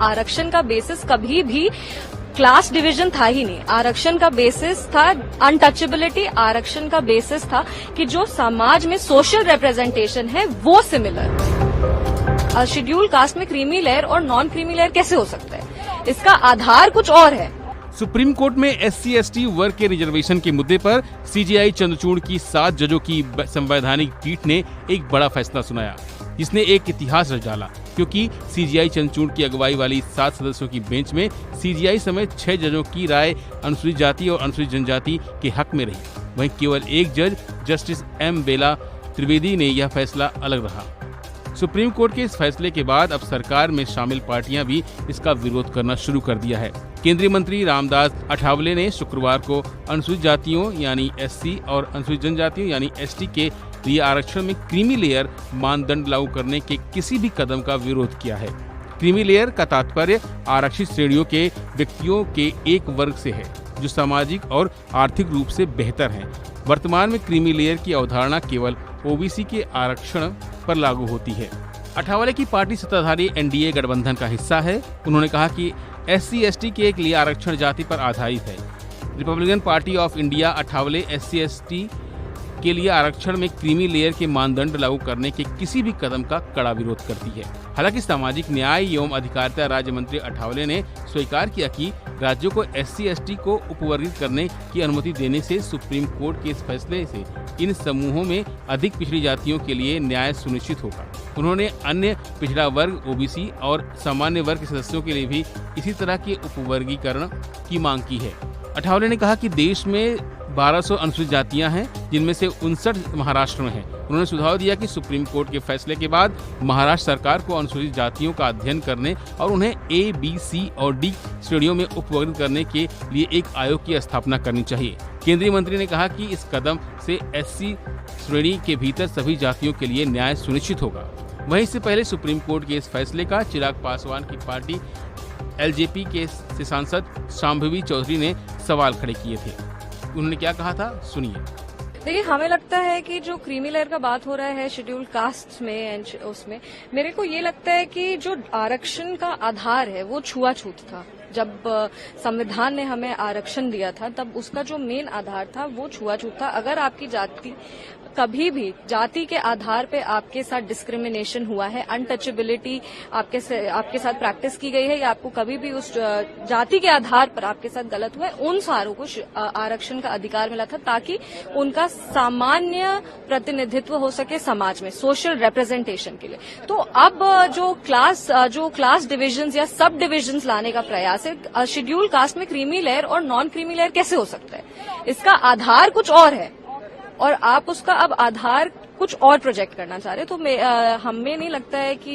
आरक्षण का बेसिस कभी भी क्लास डिवीजन था ही नहीं। आरक्षण का बेसिस था अनटचेबिलिटी, आरक्षण का बेसिस था कि जो समाज में सोशल रिप्रेजेंटेशन है वो सिमिलर। शेड्यूल कास्ट में क्रीमी लेयर और नॉन क्रीमी लेयर कैसे हो सकता है? इसका आधार कुछ और है। सुप्रीम कोर्ट में SC/ST वर्ग के रिजर्वेशन के मुद्दे पर CJI चंद्रचूड़ की 7 जजों की संवैधानिक पीठ ने एक बड़ा फैसला सुनाया, जिसने एक इतिहास रच डाला, क्योंकि CJI चंद्रचूड़ की अगुवाई वाली 7 सदस्यों की बेंच में CJI समेत 6 जजों की राय अनुसूचित जाति और अनुसूचित जनजाति के हक में रही। वहीं केवल एक जज जस्टिस M बेला त्रिवेदी ने यह फैसला अलग रहा। सुप्रीम कोर्ट के इस फैसले के बाद अब सरकार में शामिल पार्टियां भी इसका विरोध करना शुरू कर दिया है। केंद्रीय मंत्री रामदास अठावले ने शुक्रवार को अनुसूचित जातियों यानी SC और अनुसूचित जनजातियों यानी ST के लिए आरक्षण में क्रीमी लेयर मानदंड लागू करने के किसी भी कदम का विरोध किया है। क्रीमी लेयर का तात्पर्य आरक्षित श्रेणियों के व्यक्तियों के एक वर्ग से है जो सामाजिक और आर्थिक रूप से बेहतर हैं। वर्तमान में क्रीमी लेयर की अवधारणा केवल OBC के आरक्षण पर लागू होती है। अठावले की पार्टी सत्ताधारी NDA गठबंधन का हिस्सा है। उन्होंने कहा कि SC/ST के लिए आरक्षण जाति पर आधारित है। Republican party of India Athawale SC/ST के लिए आरक्षण में क्रीमी लेयर के मानदंड लागू करने के किसी भी कदम का कड़ा विरोध करती है। हालांकि सामाजिक न्याय एवं अधिकारिता राज्य मंत्री अठावले ने स्वीकार किया कि राज्यों को SC/ST को उपवर्गित करने की अनुमति देने से सुप्रीम कोर्ट के इस फैसले से इन समूहों में अधिक पिछड़ी जातियों के लिए न्याय सुनिश्चित होगा। उन्होंने अन्य पिछड़ा वर्ग OBC और सामान्य वर्ग के सदस्यों के लिए भी इसी तरह के उपवर्गीकरण की मांग की है। अठावले ने कहा कि देश में 1200 अनुसूचित जातियां हैं, जिनमें से 59 महाराष्ट्र में हैं। उन्होंने सुझाव दिया कि सुप्रीम कोर्ट के फैसले के बाद महाराष्ट्र सरकार को अनुसूचित जातियों का अध्ययन करने और उन्हें A, B, C और D श्रेणियों में उपवर्गित करने के लिए एक आयोग की स्थापना करनी चाहिए। केंद्रीय मंत्री ने कहा कि इस कदम से SC श्रेणी के भीतर सभी जातियों के लिए न्याय सुनिश्चित होगा। वहीं इससे पहले सुप्रीम कोर्ट के इस फैसले का चिराग पासवान की पार्टी LJP के सांसद शांभवी चौधरी ने सवाल खड़े किए थे। उन्होंने क्या कहा था, सुनिए। देखिए, हमें लगता है कि जो क्रीमी लेयर का बात हो रहा है शेड्यूल कास्ट में उसमें मेरे को ये लगता है कि जो आरक्षण का आधार है वो छुआछूत था। जब संविधान ने हमें आरक्षण दिया था तब उसका जो मेन आधार था वो छुआछूत था। अगर आपकी जाति कभी भी जाति के आधार पे आपके साथ डिस्क्रिमिनेशन हुआ है, अनटचेबिलिटी आपके साथ प्रैक्टिस की गई है या आपको कभी भी उस जाति के आधार पर आपके साथ गलत हुआ है, उन सारों को आरक्षण का अधिकार मिला था ताकि उनका सामान्य प्रतिनिधित्व हो सके समाज में, सोशल रिप्रेजेंटेशन के लिए। तो अब जो क्लास डिविजन्स या सब डिविजन्स लाने का प्रयास है, शेड्यूल कास्ट में क्रीमी लेयर और नॉन क्रीमी लेयर कैसे हो सकता है? इसका आधार कुछ और है और आप उसका अब आधार कुछ और प्रोजेक्ट करना चाह रहे हो। तो हमें नहीं लगता है कि